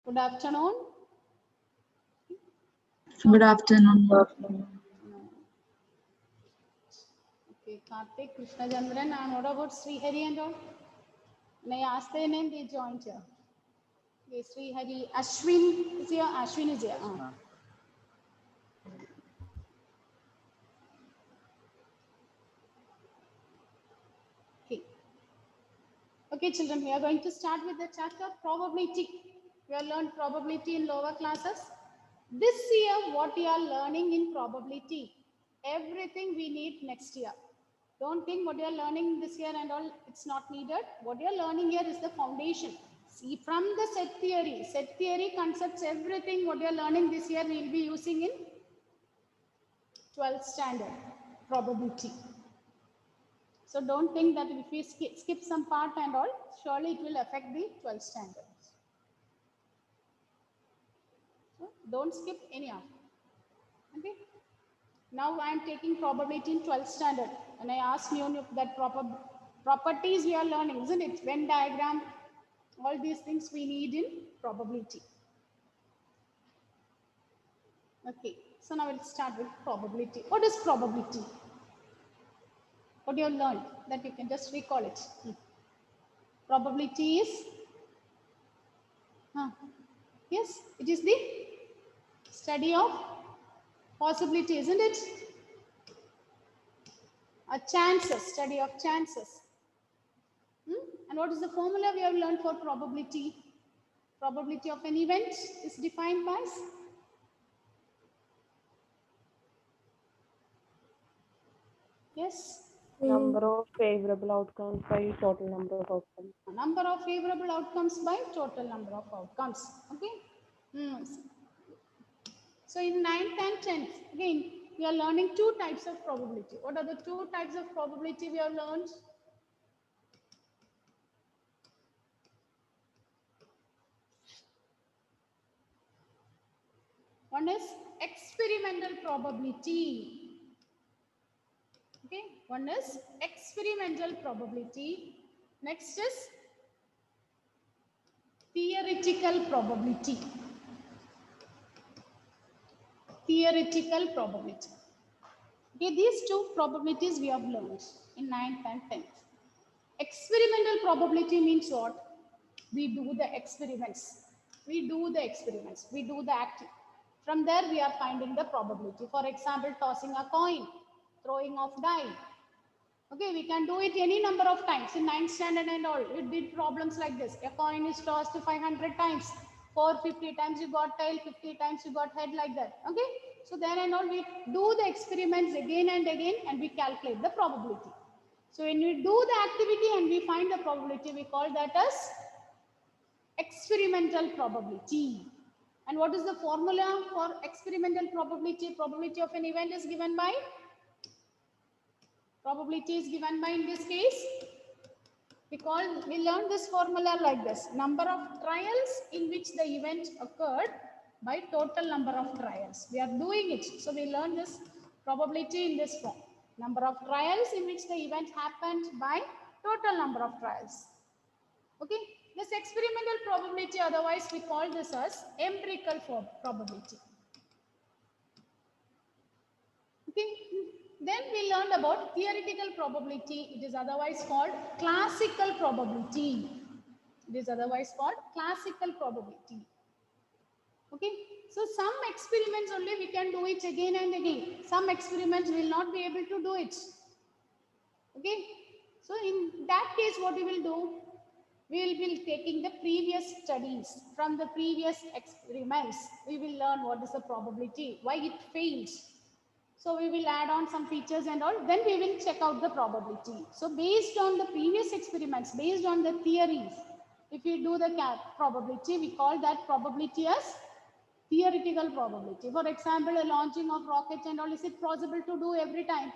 Good afternoon. Good afternoon. Okay, Karthik, Krishna Chandran, and what about Sri Hari and all? May I ask their name? They joined here. Okay, Sri Hari. Ashwin is here. Ashwin is here. Okay. Okay, children, we are going to start with the chapter probability. We have learned probability in lower classes. This year, what you are learning in probability, everything we need next year. Don't think what you are learning this year and all, it's not needed. What you are learning here is the foundation. See, from the set theory concepts, everything what you are learning this year, we will be using in 12th standard probability. So don't think that if we skip some part and all, surely it will affect the 12th standard. So don't skip any of it. Okay. Now I am taking probability in 12th standard, and I asked you that properties we are learning, isn't it? Venn diagram, all these things we need in probability. Okay, so now we'll start with probability. What is probability? What you have learned that you can just recall it. Probability is, yes, it is the study of possibility, isn't it? Study of chances. And what is the formula we have learned for probability? Probability of an event is defined by number of favorable outcomes by total number of outcomes. Number of favorable outcomes by total number of outcomes. Okay. So in 9th and 10th, again, we are learning two types of probability. What are the two types of probability we have learned? One is experimental probability. Okay, one is experimental probability. Next is theoretical probability. Theoretical probability. Okay, these two probabilities we have learned in 9th and 10th. Experimental probability means what? We do the experiments. We do the acting. From there, we are finding the probability. For example, tossing a coin, throwing of die. Okay, we can do it any number of times in 9th standard and all. We did problems like this. A coin is tossed 500 times. 450 times you got tail, 50 times you got head, like that. Okay, so then and all, we do the experiments again and again, and we calculate the probability. So when we do the activity and we find the probability, we call that as experimental probability. And what is the formula for experimental probability? Probability of an event is given by, in this case, we learned this formula like this: number of trials in which the event occurred by total number of trials. We are doing it, so we learn this probability in this form: number of trials in which the event happened by total number of trials. Okay, this experimental probability, otherwise we call this as empirical probability. Okay, then we learned about theoretical probability. It is otherwise called classical probability. Okay, so some experiments only we can do it again and again. Some experiments will not be able to do it. Okay, so in that case, what we will do? We will be taking the previous studies. From the previous experiments, we will learn what is the probability, why it failed. So we will add on some features and all, then we will check out the probability. So based on the previous experiments, based on the theories, if we do the probability, we call that probability as theoretical probability. For example, a launching of rockets and all, is it possible to do every time?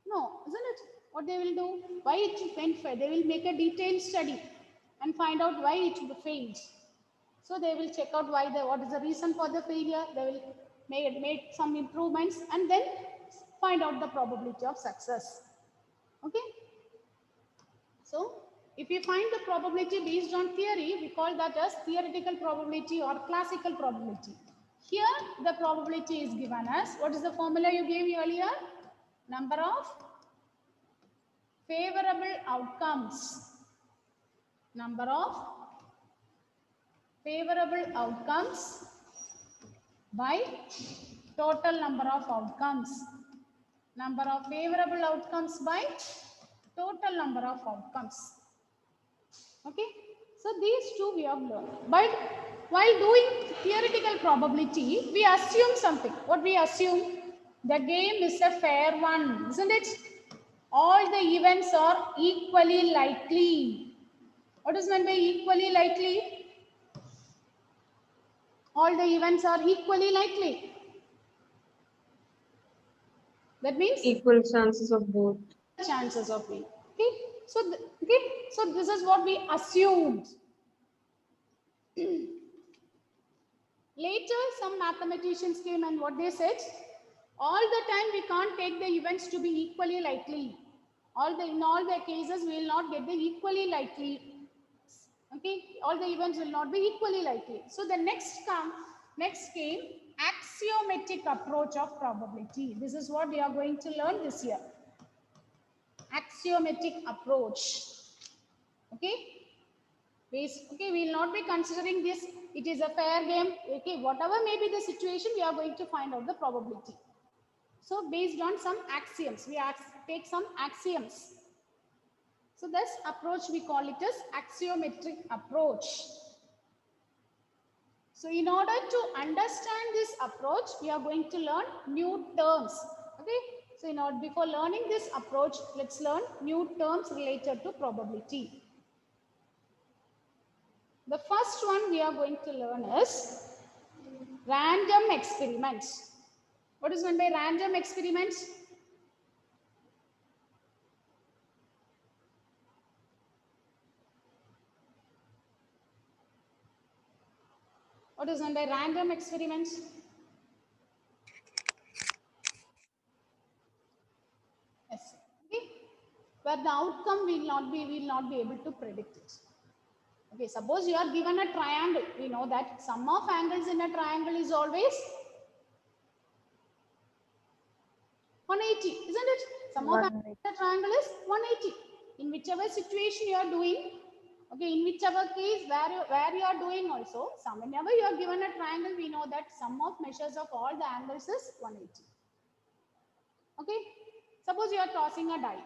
No, isn't it? What they will do? Why it went fail? They will make a detailed study and find out why it failed. So they will check out what is the reason for the failure. They will make some improvements and then find out the probability of success. Okay. So If we find the probability based on theory, we call that as theoretical probability or classical probability. Here, the probability is given as, what is the formula you gave me earlier? Number of favorable outcomes. Number of favorable outcomes by total number of outcomes. Number of favorable outcomes by total number of outcomes. Okay, so these two we have learned. But while doing theoretical probability, we assume something. What we assume? The game is a fair one, isn't it? All the events are equally likely. What is meant by equally likely? All the events are equally likely. That means Equal chances of both. chances of winning. Okay, so this is what we assumed. Later, some mathematicians came and what they said, all the time we can't take the events to be equally likely. In all the cases, we will not get the equally likely. Okay, all the events will not be equally likely. So the next came axiomatic approach of probability. This is what we are going to learn this year. Axiomatic approach. Okay. Okay, we will not be considering this. It is a fair game. Okay, whatever may be the situation, we are going to find out the probability. So based on some axioms, we take some axioms. So this approach we call it as axiometric approach. So in order to understand this approach, we are going to learn new terms. Okay, so before learning this approach, let's learn new terms related to probability. The first one we are going to learn is random experiments. What is meant by random experiments? What is meant by random experiments? Yes. Okay. Where the outcome we will not be able to predict it. Okay, suppose you are given a triangle. We know that sum of angles in a triangle is always 180, isn't it? Sum of angles in a triangle is 180. In whichever situation you are doing, okay, in whichever case where you are doing also, whenever you are given a triangle, we know that sum of measures of all the angles is 180. Okay, suppose you are tossing a die.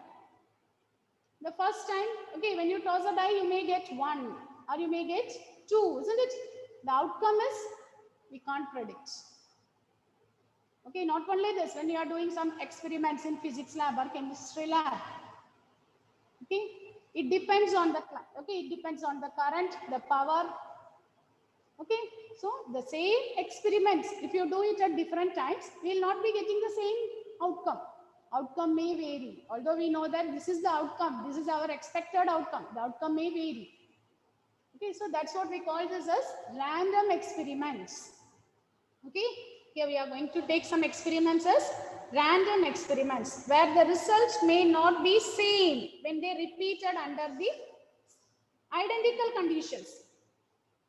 The first time, okay, when you toss a die, you may get 1 or you may get 2, isn't it? The outcome is we can't predict. Okay, not only this, when you are doing some experiments in physics lab or chemistry lab, okay, it depends on the current, the power. Okay, so the same experiments, if you do it at different times, we will not be getting the same outcome. Outcome may vary. Although we know that this is the outcome, this is our expected outcome, the outcome may vary. Okay, so that's what we call this as random experiments. Okay, here we are going to take some experiments as random experiments where the results may not be same when they repeated under the identical conditions.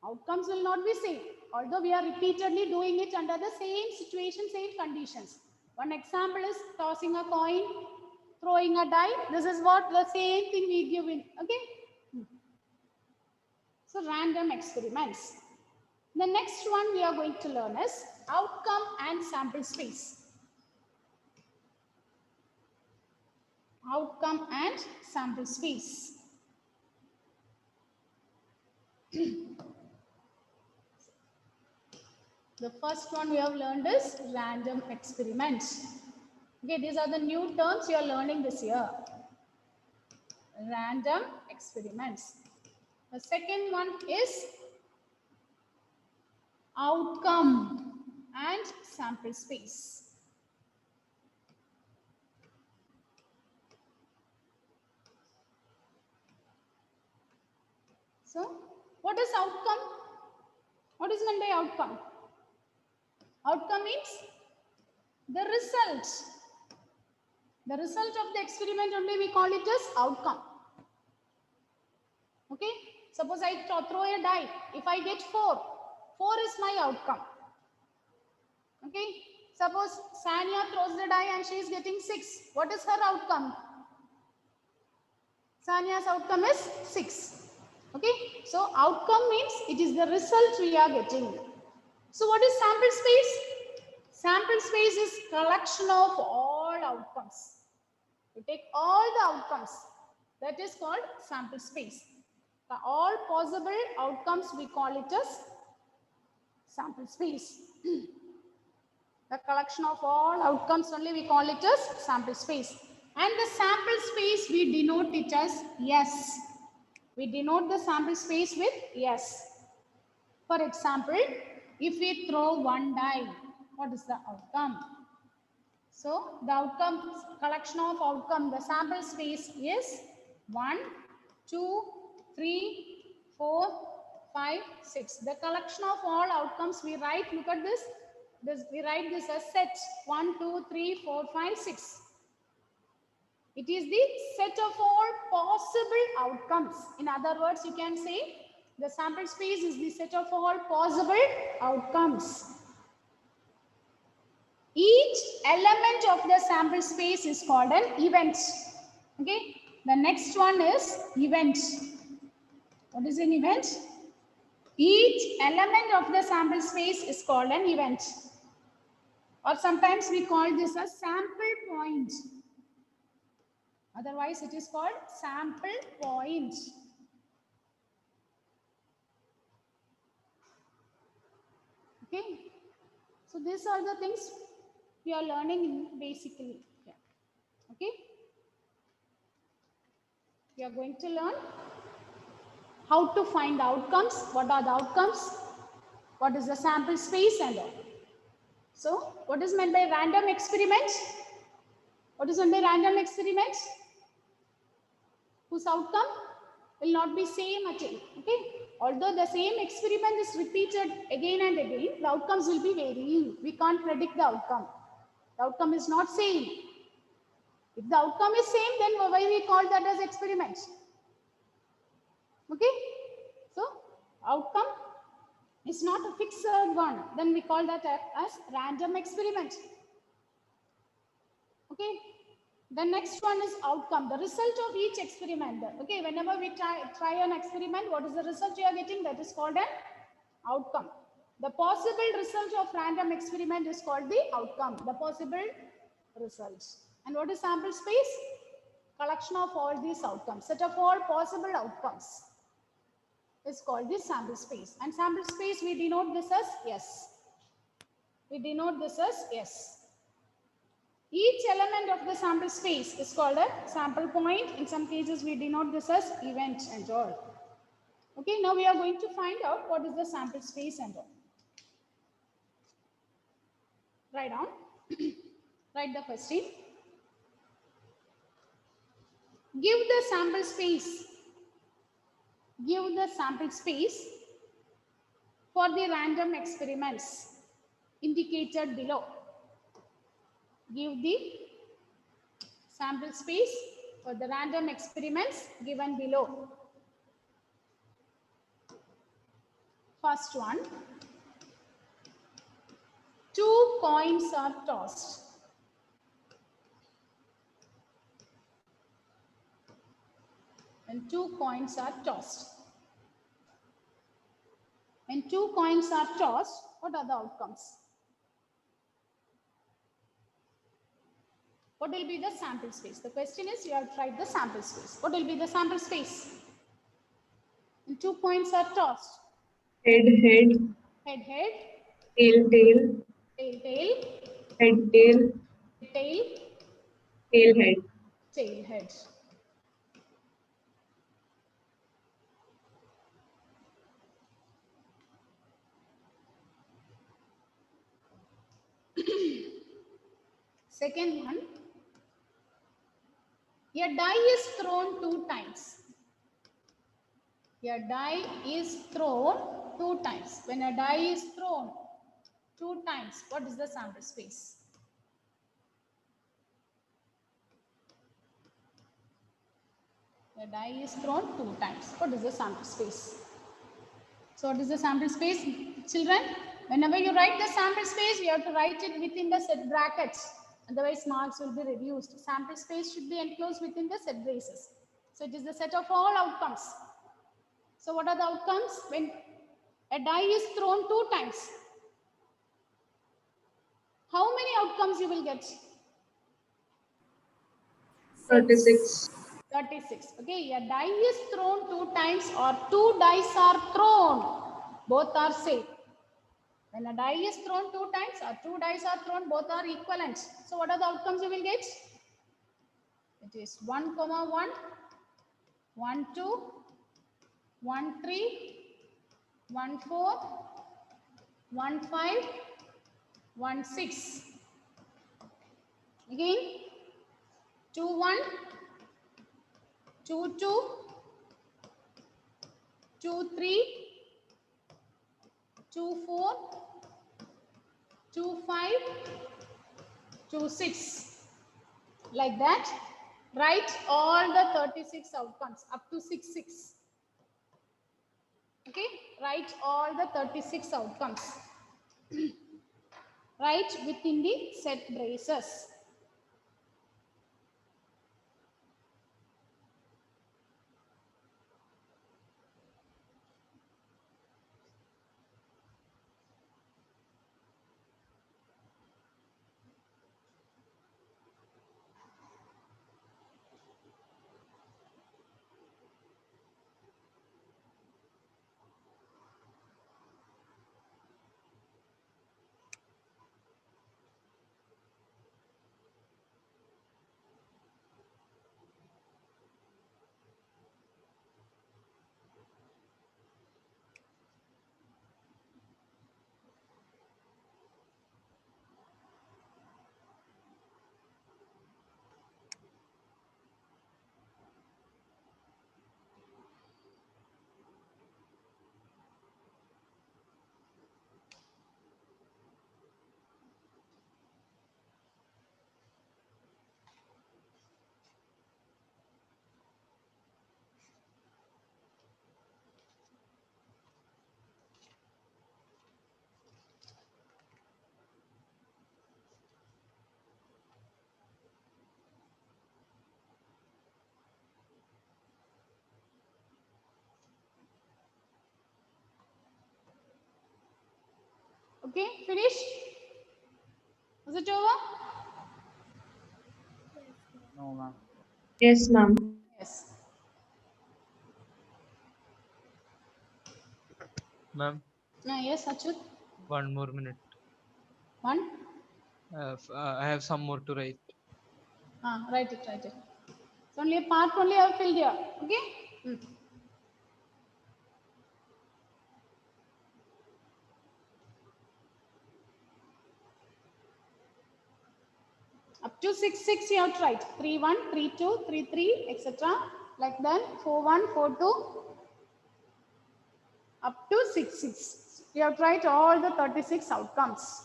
Outcomes will not be same, although we are repeatedly doing it under the same situation, same conditions. One example is tossing a coin, throwing a die. This is what the same thing we give in. Okay. So random experiments. The next one we are going to learn is outcome and sample space. Outcome and sample space. The first one we have learned is random experiments. Okay, these are the new terms you are learning this year. Random experiments. The second one is outcome and sample space. So, what is outcome? What is meant by outcome? Outcome means the result. The result of the experiment only we call it as outcome. Okay, suppose I throw a die. If I get 4, 4 is my outcome. Okay, suppose Sanya throws the die and she is getting 6. What is her outcome? Sanya's outcome is 6. Okay, so outcome means it is the result we are getting. So what is sample space? Sample space is collection of all outcomes. You take all the outcomes. That is called sample space. The all possible outcomes we call it as sample space. The collection of all outcomes only we call it as sample space. And the sample space we denote it as yes. We denote the sample space with yes. For example, if we throw one die, what is the outcome? So the outcome, collection of outcome, the sample space is 1, 2, 3, 4, 5, 6. The collection of all outcomes we write, look at this. We write this as set 1, 2, 3, 4, 5, 6. It is the set of all possible outcomes. In other words, you can say the sample space is the set of all possible outcomes. Each element of the sample space is called an event. Okay. The next one is event. What is an event? Each element of the sample space is called an event. Or sometimes we call this a sample point. Otherwise, it is called sample point. Okay. So these are the things we are learning basically. Yeah. Okay. We are going to learn how to find outcomes, what are the outcomes, what is the sample space and all. So what is meant by random experiment? What is meant by random experiment? Whose outcome will not be same again. Okay. Although the same experiment is repeated again and again, the outcomes will be varying. We can't predict the outcome. The outcome is not same. If the outcome is same, then why we call that as experiment? Okay. So outcome is not a fixed one. Then we call that as random experiment. Okay. The next one is outcome, the result of each experiment. Okay, whenever we try an experiment, what is the result you are getting? That is called an outcome. The possible result of random experiment is called the outcome, the possible results. And what is sample space? Collection of all these outcomes, set of all possible outcomes is called the sample space. And sample space, we denote this as yes. We denote this as yes. Each element of the sample space is called a sample point. In some cases, we denote this as event and all. Okay, now we are going to find out what is the sample space and all. Write down. Write the question. Give the sample space. Give the sample space for the random experiments indicated below. Give the sample space for the random experiments given below. First one, 2 coins are tossed. And 2 coins are tossed. When 2 coins are tossed, what are the outcomes? What will be the sample space? The question is, you have tried the sample space. What will be the sample space? When 2 coins are tossed. Head, head. Head, head. Tail, tail. Tail, tail. Head, tail. Tail. Tail, head. Tail, head. Second one, a die is thrown 2 times. A die is thrown 2 times. When a die is thrown 2 times, what is the sample space? A die is thrown 2 times. What is the sample space? So what is the sample space, children? Whenever you write the sample space, you have to write it within the set brackets. Otherwise, marks will be reduced. Sample space should be enclosed within the set braces. So it is the set of all outcomes. So what are the outcomes? When a die is thrown 2 times, how many outcomes you will get? 36. 36. Okay, a die is thrown 2 times or 2 dice are thrown. Both are same. When a die is thrown 2 times or 2 dice are thrown, both are equivalent. So what are the outcomes you will get? It is 1, 1, 1, 2, 1, 3, 1, 4, 1, 5, 1, 6. Again, 2, 1, 2, 2, 2, 3, 2, 4, 2, 5, 2, 6. Like that, write all the 36 outcomes up to 6, 6. Okay, write all the 36 outcomes. Write within the set braces. Okay, finish? Was it over? No, ma'am. Yes, ma'am. Yes. Ma'am, Yes, Achut. 1 more minute. 1. I have some more to write. Write it, write it. It's only a part only I have filled here. Okay? Up to 6, 6 you have to write. 3, 1, 3, 2, 3, 3, etc. Like then 4, 1, 4, 2. Up to 6, 6. You have to write all the 36 outcomes.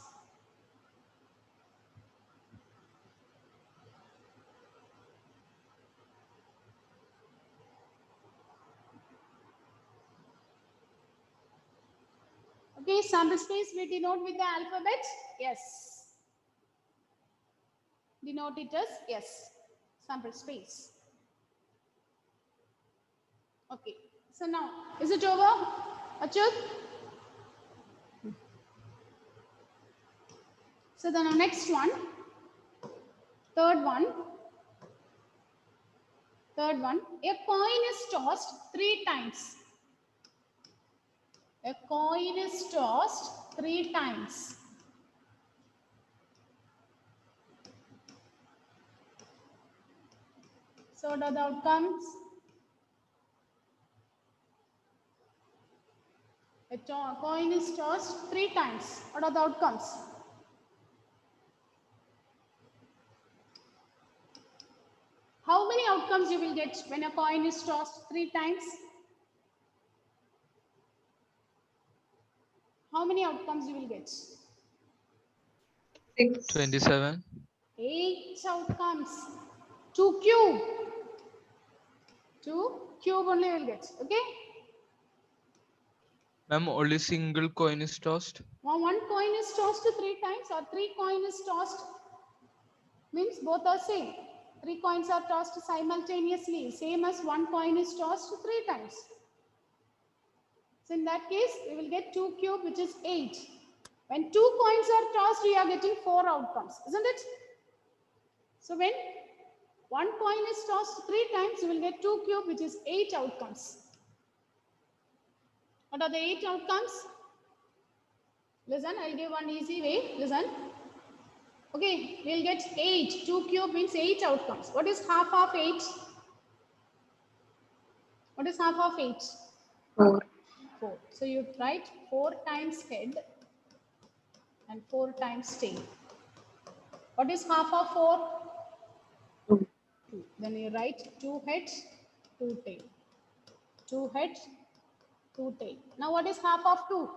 Okay, sample space we denote with the alphabet. Yes. Denote it as yes. Sample space. Okay. So now, is it over, Achut? So then the next one, third one, a coin is tossed 3 times. A coin is tossed 3 times. So what are the outcomes? A coin is tossed 3 times. What are the outcomes? How many outcomes you will get when a coin is tossed 3 times? How many outcomes you will get? 6. 27. 8 outcomes. 2 cube. 2 cube only will get. Okay. Ma'am, only single coin is tossed. One coin is tossed 3 times, or 3 coin is tossed, means both are same. 3 coins are tossed simultaneously, same as 1 coin is tossed 3 times. So in that case, we will get 2 cube, which is 8. When 2 coins are tossed, we are getting 4 outcomes, isn't it? So when 1 coin is tossed 3 times, you will get 2 cube, which is 8 outcomes. What are the 8 outcomes? Listen, I'll give one easy way. Listen. Okay, we'll get 8. 2 cube means 8 outcomes. What is half of 8? What is half of 8? 4. 4. So you write 4 times head and 4 times tail. What is half of 4? 2. 2. Then you write 2 head, 2 tail. 2 head, 2 tail. Now what is half of 2?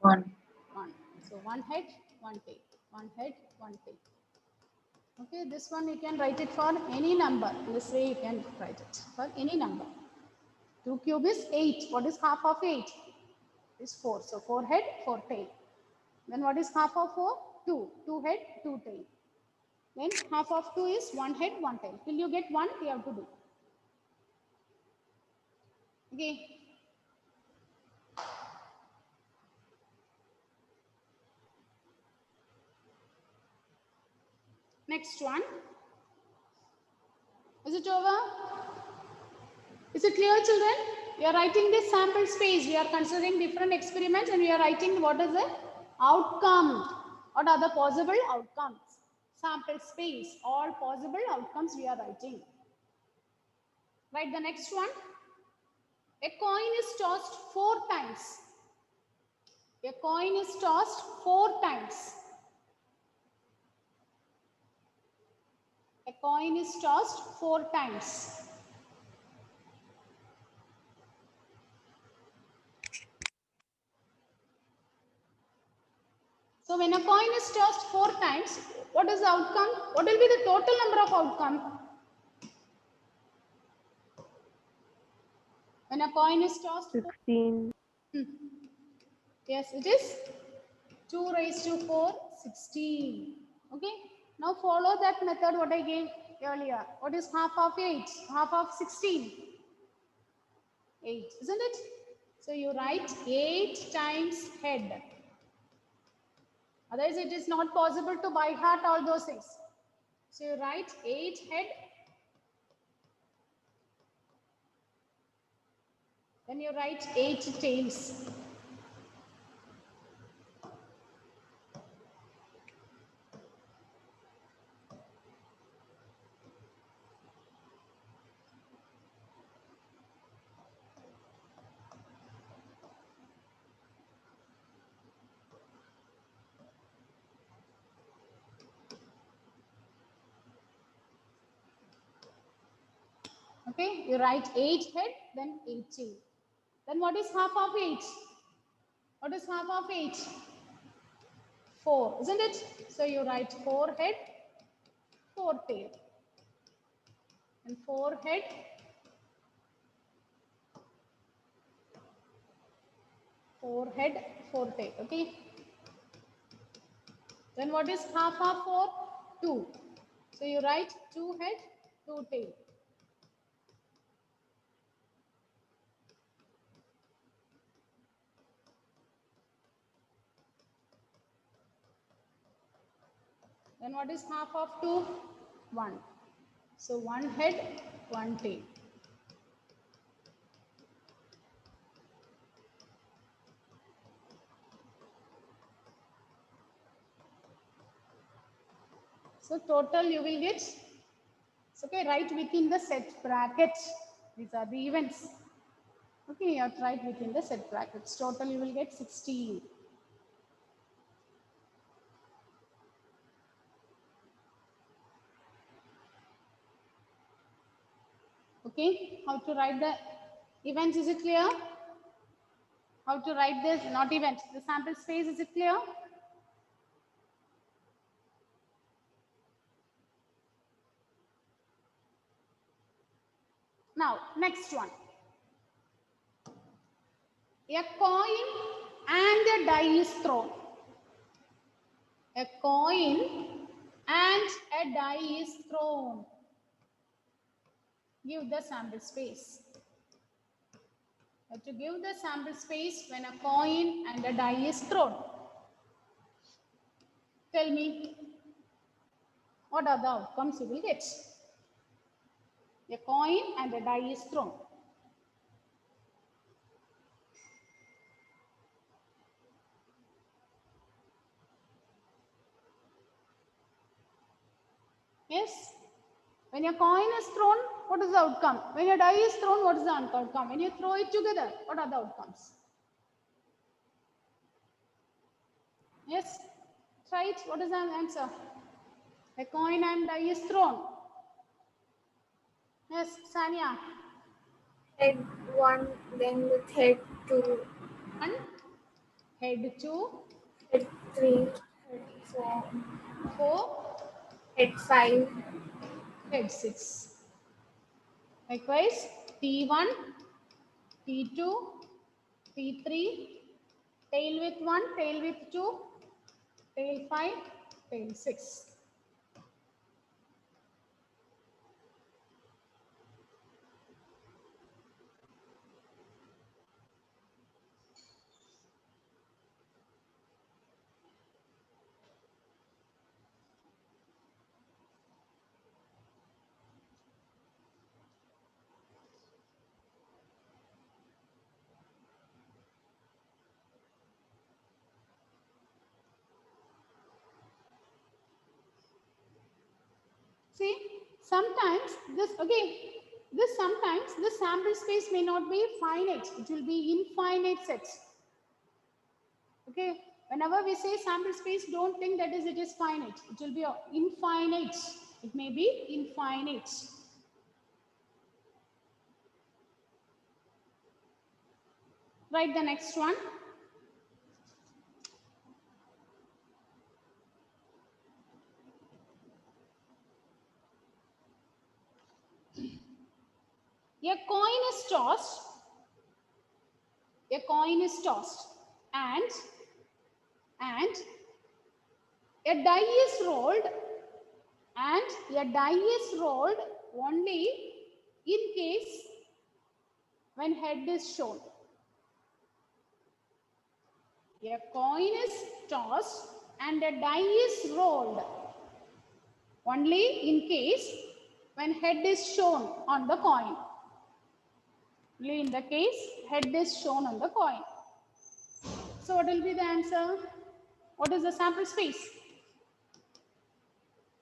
1. 1. So 1 head, 1 tail. 1 head, 1 tail. Okay, this one you can write it for any number. This way you can write it for any number. 2 cube is 8. What is half of 8? Is 4. So 4 head, 4 tail. Then what is half of 4? 2. 2 head, 2 tail. Then half of 2 is 1 head, 1 tail. Till you get 1, you have to do. Okay. Next one. Is it over? Is it clear, children? We are writing this sample space. We are considering different experiments and we are writing what is the outcome. What are the possible outcomes? Sample space. All possible outcomes we are writing. Write the next one. A coin is tossed 4 times. A coin is tossed 4 times. A coin is tossed 4 times. So when a coin is tossed 4 times, what is the outcome? What will be the total number of outcome? When a coin is tossed 16. Yes, it is 2 raised to 4, 16. Okay. Now follow that method what I gave earlier. What is half of 8? Half of 16? 8, isn't it? So you write 8 times head. Otherwise it is not possible to by heart all those things. So you write 8 head. Then you write 8 tails. Okay, you write 8 head, then 8 tail. Then what is half of 8? What is half of 8? 4, isn't it? So you write 4 head, 4 tail. And 4 head, 4 head, 4 tail. Okay. Then what is half of 4? 2. So you write 2 head, 2 tail. Then what is half of 2? 1. So 1 head, 1 tail. So total you will get, okay, write within the set bracket. These are the events. Okay, you have to write within the set brackets. Total you will get 16. Okay, how to write the events, is it clear? How to write this, not event, the sample space, is it clear? Now, next one. A coin and a die is thrown. A coin and a die is thrown. Give the sample space. You have to give the sample space when a coin and a die is thrown. Tell me, what are the outcomes you will get? A coin and a die is thrown. Yes? When a coin is thrown, what is the outcome? When a die is thrown, what is the outcome? When you throw it together, what are the outcomes? Yes? Try it. What is the answer? A coin and die is thrown. Yes, Sanya. Head 1, then with head 2, One. Head 2. head 3, head 4, 4. head 5, Head 6. Likewise, T1, T2, T3, tail with 1, tail with 2, tail 5, tail 6. See, sometimes sometimes this sample space may not be finite. It will be infinite sets. Okay. Whenever we say sample space, don't think that it is finite. It will be infinite. It may be infinite. Write the next one. A coin is tossed. A coin is tossed, and a die is rolled, and a die is rolled only in case when head is shown. A coin is tossed and a die is rolled only in case when head is shown on the coin. Only in the case head is shown on the coin. So what will be the answer? What is the sample space?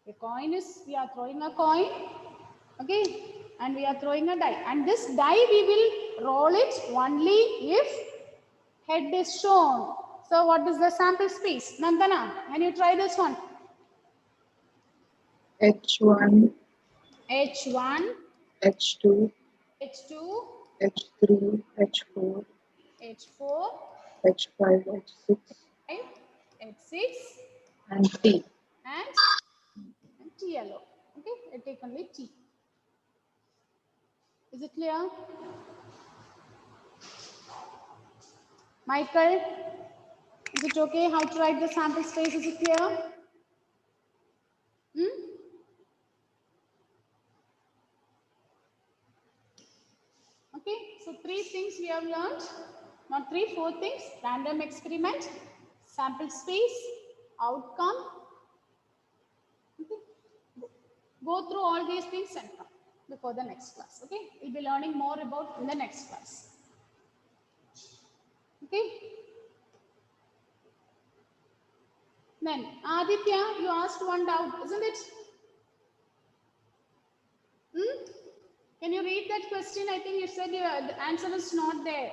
A coin is, we are throwing a coin, okay, and we are throwing a die. And this die we will roll it only if head is shown. So what is the sample space? Nandana, can you try this one? H1, H1, H2, H2, H3, H4, H4, H5, H6, 5, H6, and T. and T yellow. Okay, I take only T. Is it clear? Michael, is it okay how to write the sample space? Is it clear? Okay, so 3 things we have learned. Not 3, 4 things. Random experiment, sample space, outcome. Okay. Go through all these things and come before the next class. Okay, we'll be learning more about in the next class. Okay. Then Aditya, you asked one doubt, isn't it? Can you read that question? I think you said the answer is not there.